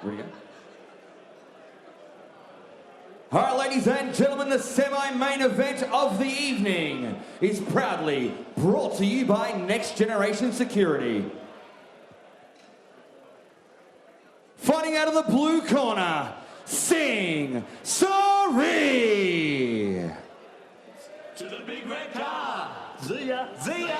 Ready to go? All right, ladies and gentlemen, the semi-main event of the evening is proudly brought to you by Next Generation Security. Fighting out of the blue corner, Siri. To the big red car. Zia. Zia.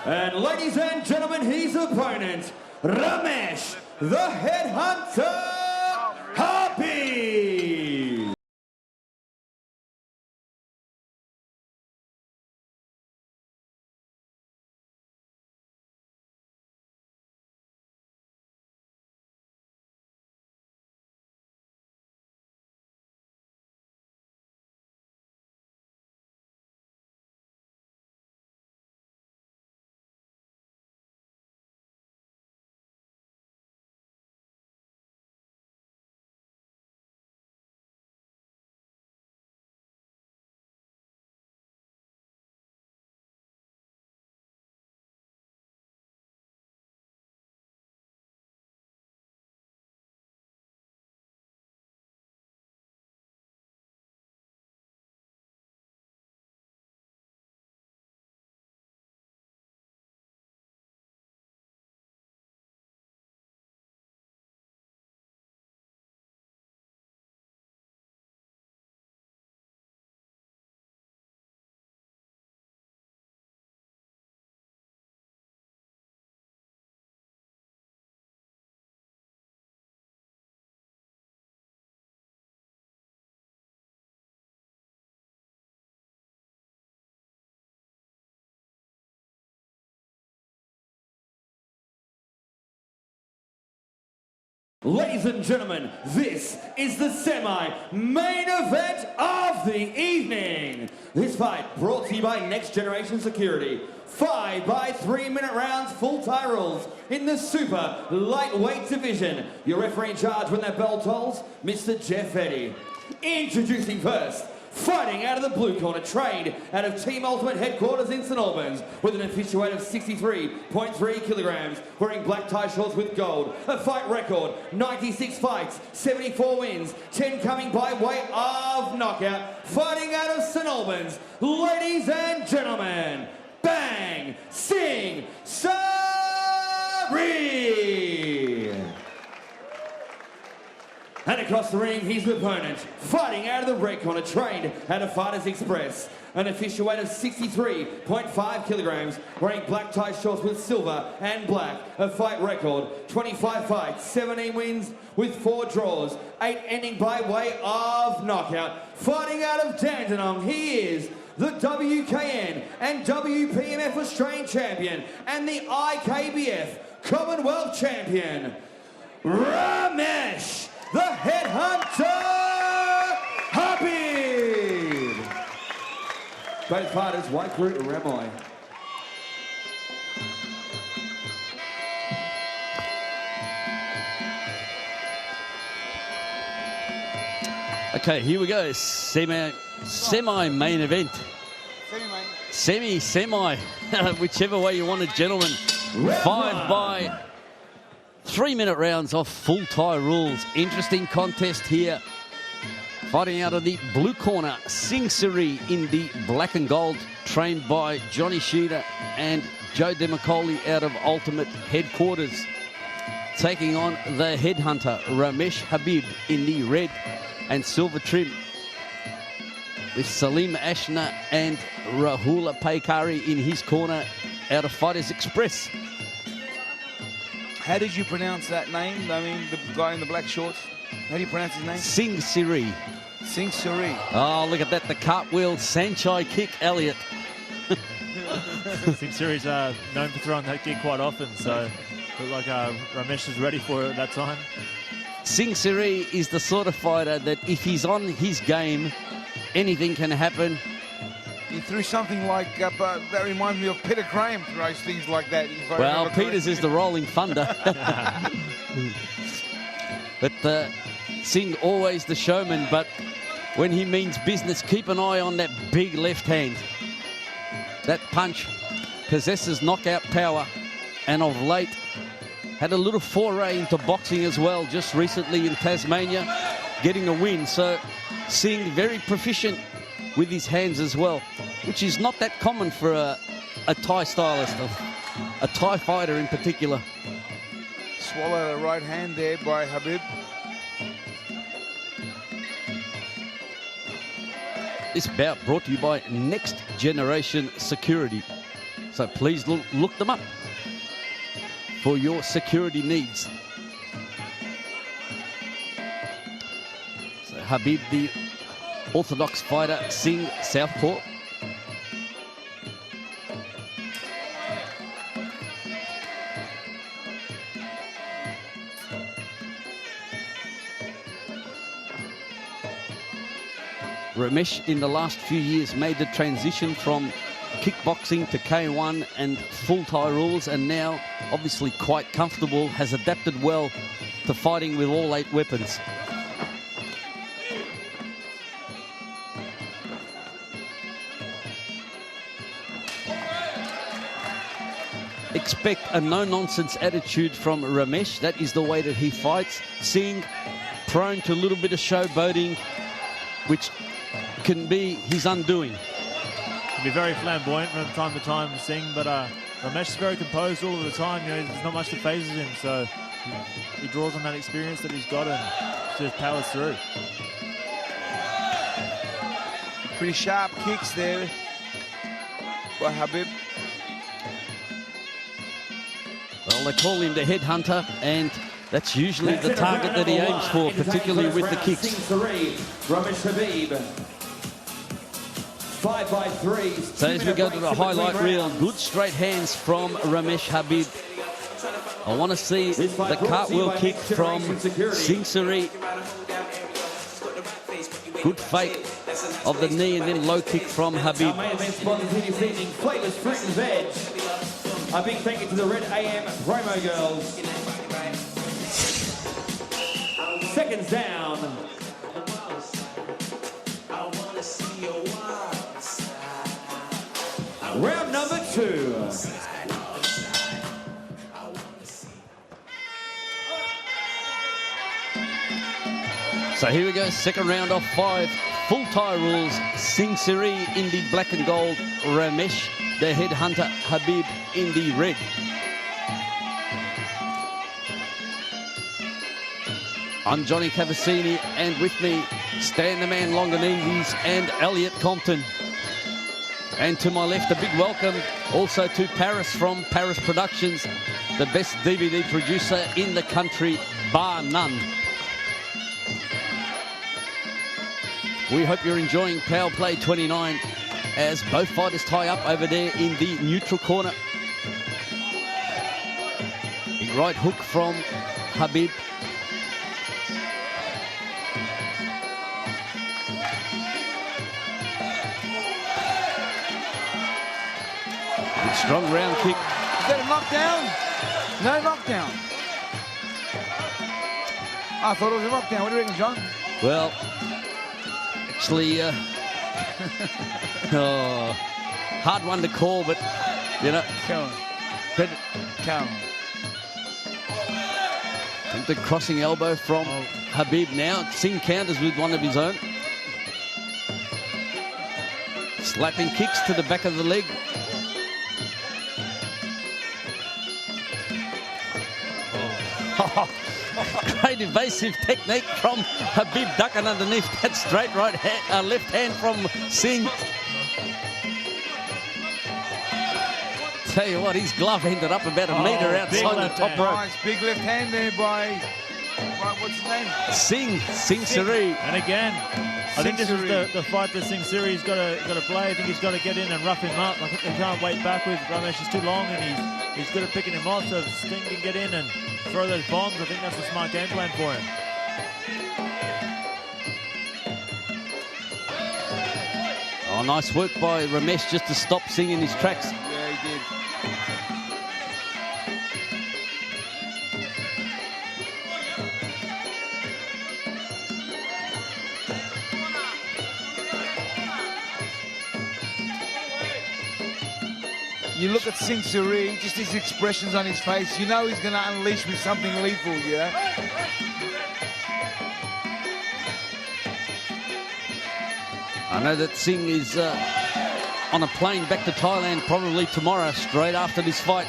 And ladies and gentlemen, his opponent, Ramesh, the Headhunter Habib. Ladies and gentlemen, this is the semi-main event of the evening. This fight brought to you by Next Generation Security. 5 by 3 minute rounds, full tie rules in the super lightweight division. Your referee in charge when that bell tolls, Mr. Jeff Eddy. Introducing first, fighting out of the blue corner, trained out of Team Ultimate headquarters in St Albans with an official weight of 63.3 kilograms, wearing black tie shorts with gold. A fight record, 96 fights, 74 wins, 10 coming by way of knockout. Fighting out of St Albans, ladies and gentlemen, Bang Sing Siri! And across the ring, his opponent, fighting out of the red corner, trained out of Fighters Express. An official weight of 63.5 kilograms, wearing black tie shorts with silver and black. A fight record, 25 fights, 17 wins with 4 draws, 8 ending by way of knockout. Fighting out of Dandenong, he is the WKN and WPMF Australian Champion and the IKBF Commonwealth Champion, Ramesh the Headhunter Habib. Both fighters, white group, Ramoy. Okay, here we go. Semi-main event. Semi, whichever way you want it, gentlemen. 5 by 3 minute rounds off full tie rules. Interesting contest here. Fighting out of the blue corner, Sing Siri in the black and gold, trained by Johnny Sheeter and Joe DeMacoli out of Ultimate Headquarters. Taking on the headhunter, Ramesh Habib in the red and silver trim, with Salim Ashna and Rahula Paikari in his corner out of Fighters Express. How did you pronounce that name? I mean, the guy in the black shorts. How do you pronounce his name? Sing Siri. Sing Siri. Oh, look at that, the cartwheel Sanchai kick, Elliot. Sing Siri's known for throwing that kick quite often, so looked like Ramesh was ready for it at that time. Sing Siri is the sort of fighter that if he's on his game, anything can happen. He threw something like, that reminds me of Peter Graham throws things like that. Well, Peters is the rolling thunder. But Sing always the showman, but when he means business, keep an eye on that big left hand. That punch possesses knockout power, and of late had a little foray into boxing as well, just recently in Tasmania, getting a win. So Sing very proficient with his hands as well, which is not that common for a Thai stylist, a Thai fighter in particular. Swallowed a right hand there by Habib. This bout brought to you by Next Generation Security. So please look them up for your security needs. So Habib, the orthodox fighter, Sing southpaw. Ramesh in the last few years made the transition from kickboxing to K1 and full Thai rules, and now obviously quite comfortable, has adapted well to fighting with all 8 weapons. Expect a no-nonsense attitude from Ramesh. That is the way that he fights. Sing prone to a little bit of showboating, which can be his undoing. Can be very flamboyant from time to time, Sing, but Ramesh is very composed all of the time. You know, there's not much that phases him, so he draws on that experience that he's got and just powers through. Pretty sharp kicks there by Habib. Well, they call him the headhunter, and that's usually the target that he aims for, particularly with the kicks. Ramesh Habib. 5 by 3. So as we go to the highlight reel, good straight hands from Ramesh Habib. I want to see the cartwheel kick from Sing Siri. Good fake of the knee and then low kick from Habib. Our main event sponsors here this evening, Flavors Fruit and Veg. A big thank you to the Red AM promo girls. Seconds down. Round number 2. So here we go, second round of 5. Full Thai rules. Sing Siri in the black and gold. Ramesh, the headhunter, Habib in the red. I'm Johnny Cavassini, and with me, Stan the Man Longanides and Elliot Compton. And to my left, a big welcome also to Paris from Paris Productions, the best DVD producer in the country, bar none. We hope you're enjoying Power Play 29 as both fighters tie up over there in the neutral corner. Big right hook from Habib. Big strong round kick. Is that a knockdown? No knockdown. I thought it was a knockdown. What do you reckon, John? Well, actually, hard one to call, but, you know. Come on. Come on. The crossing elbow from Habib now. Singh counters with one of his own. Slapping kicks to the back of the leg. Great evasive technique from Habib, ducking underneath that straight right hand, left hand from Singh. Tell you what, his glove ended up about a metre outside the top rope. Nice big left hand there by what's his name? Singh Siri. And again, I think this is the fight that Singh Siri's got to play. I think he's got to get in and rough him up. I think he can't wait back with Ramesh. Is too long, and he's good at picking him off. So if Singh can get in and throw those bombs, I think that's a smart game plan for him. Oh, nice work by Ramesh just to stop Singh in his tracks. Yeah, he did. You look at Singh Siri, just his expressions on his face, you know he's going to unleash with something lethal, yeah? I know that Singh is on a plane back to Thailand probably tomorrow, straight after this fight.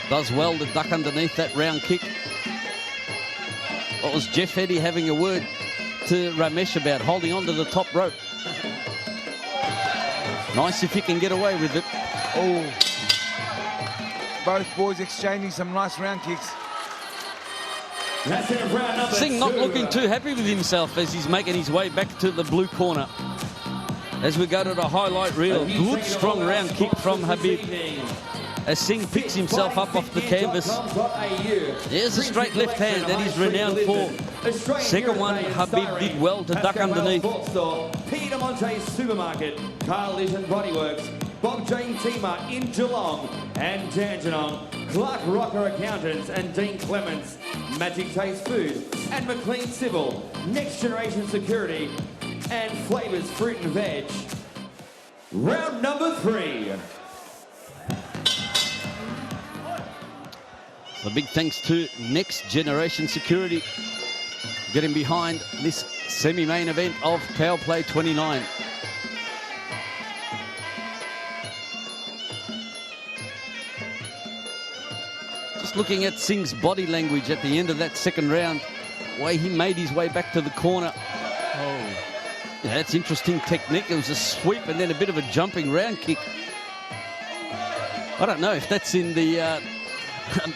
Does well to duck underneath that round kick. What was Jeff Eddy having a word to Ramesh about, holding on to the top rope? Nice if you can get away with it. Oh, both boys exchanging some nice round kicks. That's it, round number Singh not 2. looking too happy with himself as he's making his way back to the blue corner. As we go to the highlight reel, good strong round kick from Habib. As Singh picks himself up off the canvas. There's a straight left hand that he's renowned for. Second one, Habib did well to duck underneath. Peter Monte's Supermarket, Carlton Bodyworks, Bob Jane Teamart in Geelong and Dandenong, Clark Rocker Accountants and Dean Clements, Magic Taste Food and McLean Civil, Next Generation Security and Flavors Fruit and Veg. Round number 3. A big thanks to Next Generation Security getting behind this semi-main event of Power Play 29. Just looking at Singh's body language at the end of that second round, the way he made his way back to the corner. Oh, yeah, that's interesting technique. It was a sweep and then a bit of a jumping round kick. I don't know if that's in the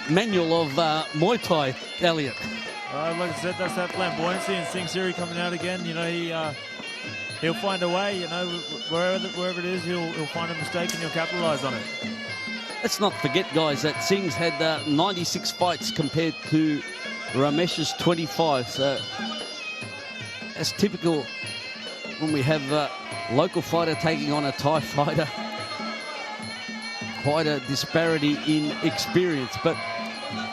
manual of Muay Thai, Elliot. Like I said, that's that flamboyancy, and Singh Siri coming out again. You know, he'll find a way. You know, wherever it is, he'll find a mistake and he'll capitalise on it. Let's not forget, guys, that Singh's had 96 fights compared to Ramesh's 25. So that's typical when we have a local fighter taking on a Thai fighter. Quite a disparity in experience, but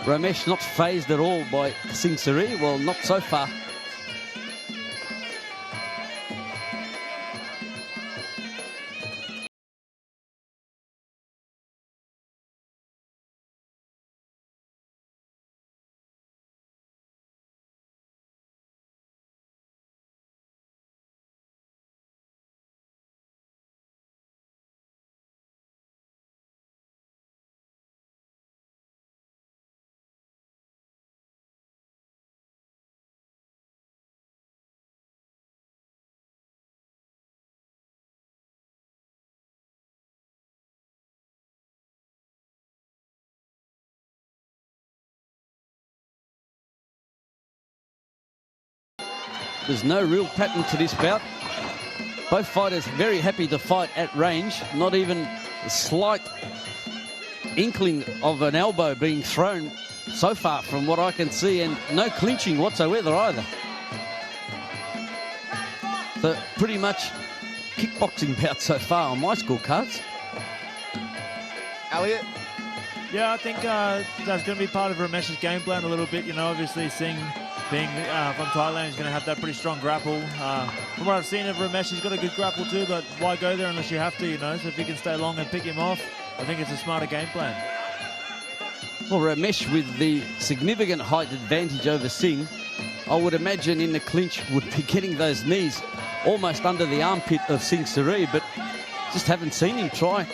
Ramesh not phased at all by Singh Siri. Well, not so far. There's no real pattern to this bout. Both fighters very happy to fight at range. Not even a slight inkling of an elbow being thrown so far from what I can see, and no clinching whatsoever either. So pretty much kickboxing bout so far on my scorecards. Elliot? Yeah, I think that's going to be part of Ramesh's game plan a little bit. You know, obviously Singh being from Thailand, he's going to have that pretty strong grapple. From what I've seen of Ramesh, he's got a good grapple too, but why go there unless you have to, you know? So if you can stay long and pick him off, I think it's a smarter game plan. Well, Ramesh, with the significant height advantage over Singh, I would imagine in the clinch would be getting those knees almost under the armpit of Singh Siri, but just haven't seen him try.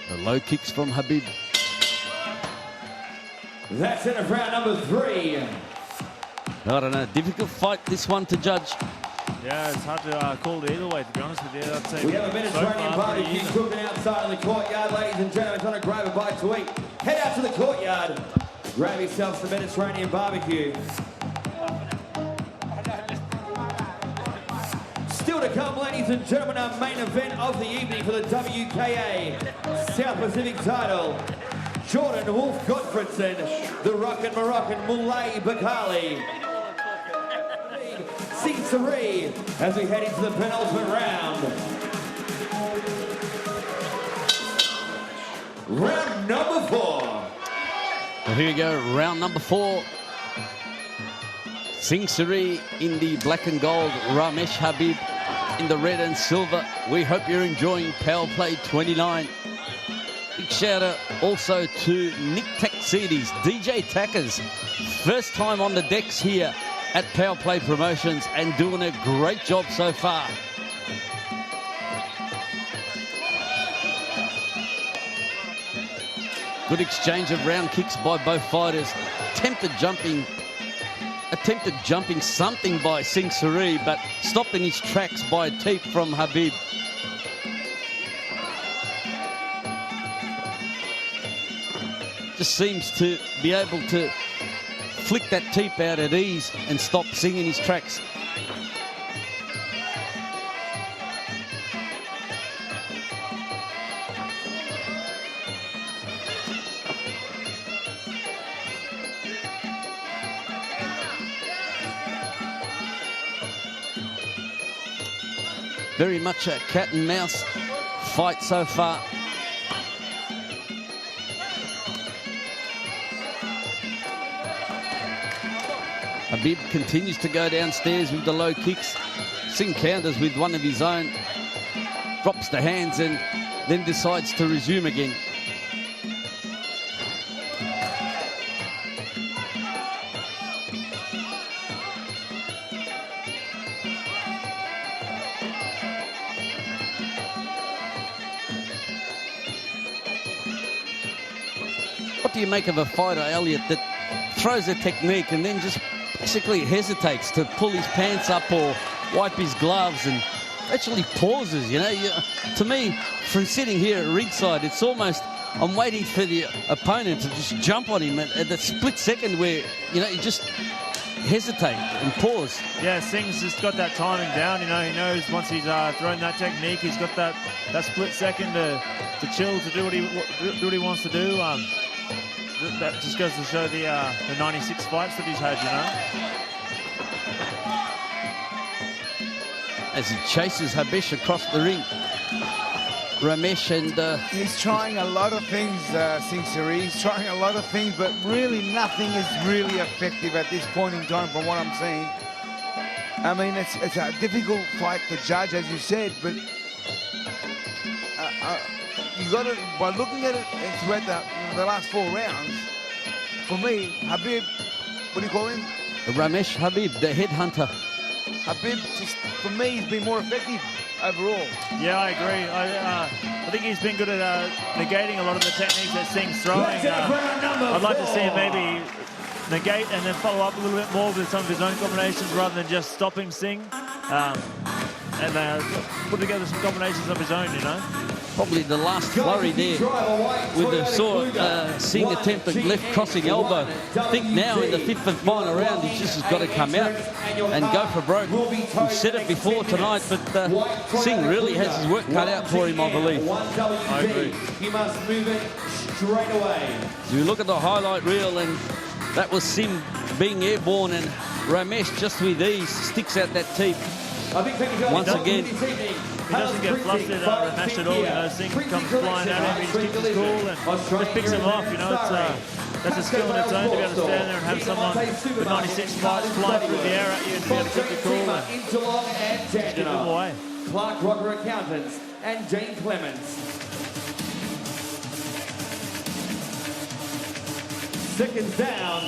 The low kicks from Habib. That's it of round number 3. I don't know, difficult fight this one to judge. Yeah, it's hard to call it either way, to be honest with you. I'd say We have a Mediterranean barbecue cooking outside in the courtyard, ladies and gentlemen. Trying to grab a bite to eat. Head out to the courtyard. Grab yourself some Mediterranean barbecue. Still to come, ladies and gentlemen, our main event of the evening for the WKA South Pacific title. Jordan Wolf Gottfredson, the Rockin' Moroccan Moulay Bakali. Singh Siri as we head into the penultimate round. Round number 4. Well, here we go, round number 4. Singh Siri in the black and gold, Ramesh Habib in the red and silver. We hope you're enjoying Power Play 29. Big shout out also to Nick Taxides, DJ Tackers. First time on the decks here at Power Play Promotions and doing a great job so far. Good exchange of round kicks by both fighters. Attempted jumping something by Singh Siri, but stopped in his tracks by a teep from Habib. Just seems to be able to flick that teep out at ease and stop Singh in his tracks. Very much a cat and mouse fight so far. Habib continues to go downstairs with the low kicks. Singh counters with one of his own. Drops the hands and then decides to resume again. What do you make of a fighter, Elliot, that throws a technique and then just basically hesitates to pull his pants up or wipe his gloves and actually pauses, you know? To me, from sitting here at ringside, it's almost, I'm waiting for the opponent to just jump on him at the split second where, you know, you just hesitate and pause. Yeah, Singh's just got that timing down, you know, he knows once he's thrown that technique, he's got that split second to chill, to do what he wants to do. That just goes to show the 96 fights that he's had, you know. As he chases Habish across the ring. Ramesh and... He's trying a lot of things, Singh Siri. He's trying a lot of things, but really nothing is really effective at this point in time from what I'm seeing. I mean, it's a difficult fight to judge, as you said, but you got to, by looking at it throughout the last 4 rounds, for me, Habib, what do you call him? Ramesh Habib, the headhunter. Habib, just, for me, he's been more effective overall. Yeah, I agree. I think he's been good at negating a lot of the techniques that Singh's throwing. I'd like to see him maybe negate and then follow up a little bit more with some of his own combinations rather than just stopping Singh. And put together some combinations of his own, you know. Probably the last flurry there with the Singh attempt at left crossing elbow. I think now in the 5th and final round, he just has got to come out and go for broke. We've said it before tonight, but Singh really has his work cut out for him, I believe. I agree. He must move it straight away. So you look at the highlight reel, and that was Singh being airborne, and Ramesh just with ease sticks out that teeth. Once again. He doesn't get flustered Ramesh at all, you know. Singh comes flying at him, he just keeps his cool and just picks him off, you know. that's a skill in its own to be able to stand there and have someone with 96 fights flying through the air at you and be able to get the call and get them away. Clark Rocker Accountants and Jane Clements. Seconds down.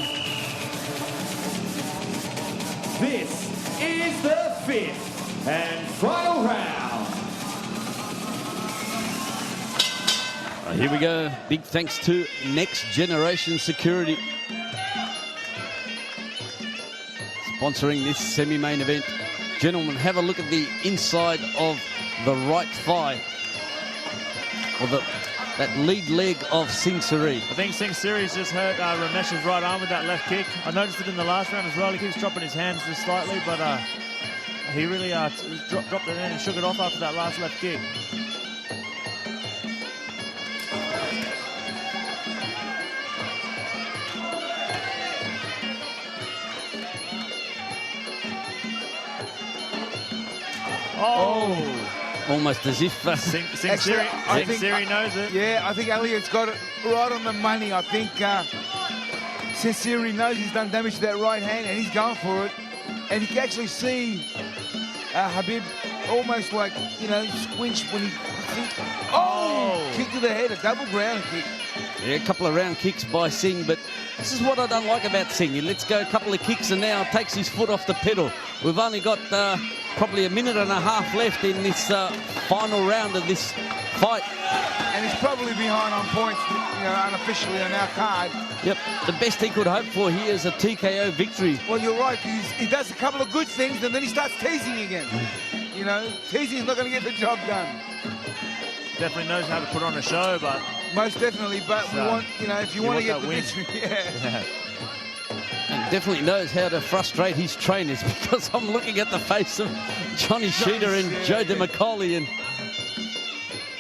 This is the 5th and final round. Here we go. Big thanks to Next Generation Security, sponsoring this semi-main event. Gentlemen, have a look at the inside of the right thigh, or that lead leg of Sing Siri. I think Sing Siri's just hurt Ramesh's right arm with that left kick. I noticed it in the last round as well. He keeps dropping his hands just slightly, but he really dropped it in and shook it off after that last left kick. Oh! Almost as if Siri knows it. Yeah, I think Elliot's got it right on the money. I think Siri knows he's done damage to that right hand and he's going for it. And you can actually see Habib almost like, you know, squinch when he... Kick to the head, a double ground kick. Yeah, a couple of round kicks by Singh, but this is what I don't like about Singh. He lets go a couple of kicks and now takes his foot off the pedal. We've only got probably a minute and a half left in this final round of this fight. And he's probably behind on points, you know, unofficially on our card. Yep, the best he could hope for here is a TKO victory. Well, you're right. He does a couple of good things and then he starts teasing again. You know, teasing's not going to get the job done. Definitely knows how to put on a show, but... Most definitely, but we want, you know, if you want to get the victory, And definitely knows how to frustrate his trainers, because I'm looking at the face of Johnny Sheeter and Joe DeMacaulay, and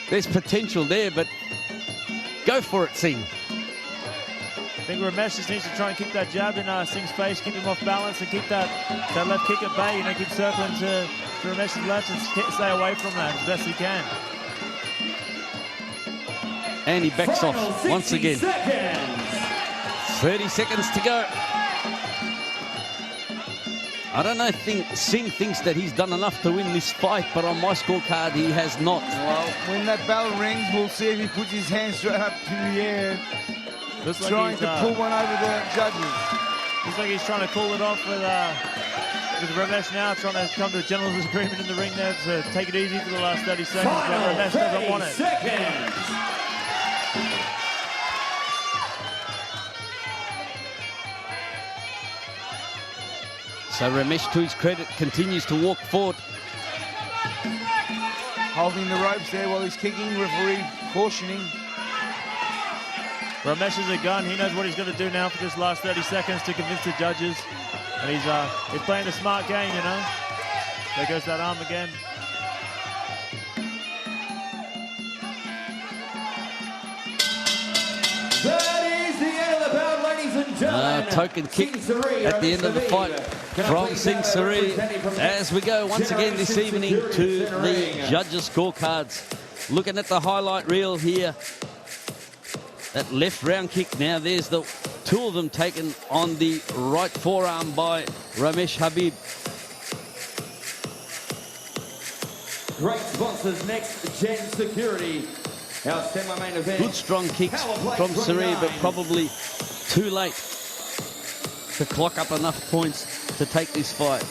there's potential there, but go for it, Singh. I think Ramesh just needs to try and keep that jab in Singh's face, keep him off balance, and keep that left kick at bay. You know, keep circling to Ramesh's left and stay away from that as best he can. And he backs off once again. 30 seconds to go. I don't know if Singh thinks that he's done enough to win this fight, but on my scorecard, he has not. Well, when that bell rings, we'll see if he puts his hands straight up to the air. Looks trying like to pull one over the judges. Looks like he's trying to cool it off with Ramesh now, trying to come to a gentleman's agreement in the ring there to take it easy for the last 30 seconds, but Ramesh doesn't want it. So Ramesh, to his credit, continues to walk forward. Holding the ropes there while he's kicking, referee cautioning. Ramesh is a gun. He knows what he's going to do now for this last 30 seconds to convince the judges. And he's playing a smart game, you know. There goes that arm again. That is the end of the bout, ladies and gentlemen. Token kick at the end of the fight from Sing Siri. As we go once again this evening to the judges' scorecards. Looking at the highlight reel here. That left round kick now. There's the two of them taken on the right forearm by Ramesh Habib. Great sponsors, Next Gen Security. Our semi-main event. Good strong kicks from Siri, but probably too late to clock up enough points to take this fight.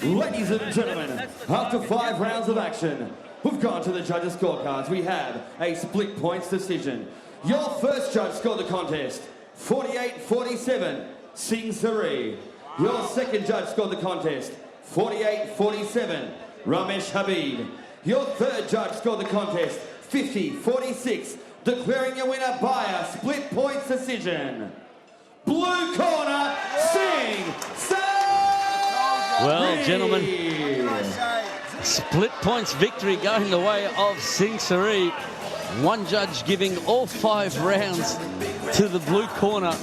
Ladies and gentlemen, after 5 rounds of action, we've gone to the judges' scorecards. We have a split points decision. Your first judge scored the contest, 48-47, Sing Siri. Your second judge scored the contest, 48-47, Ramesh Habib. Your third judge scored the contest, 50-46, declaring your winner by a split points decision. Blue corner, Sing Siri. Well, gentlemen, split points victory going the way of Sing Siri. One judge giving all 5 rounds to the blue corner.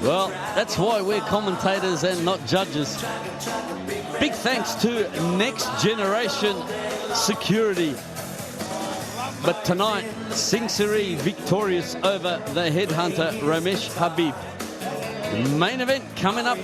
Well, that's why we're commentators and not judges. Big thanks to Next Generation Security. But tonight, Sing Siri victorious over the headhunter Ramesh Habib. Main event coming up.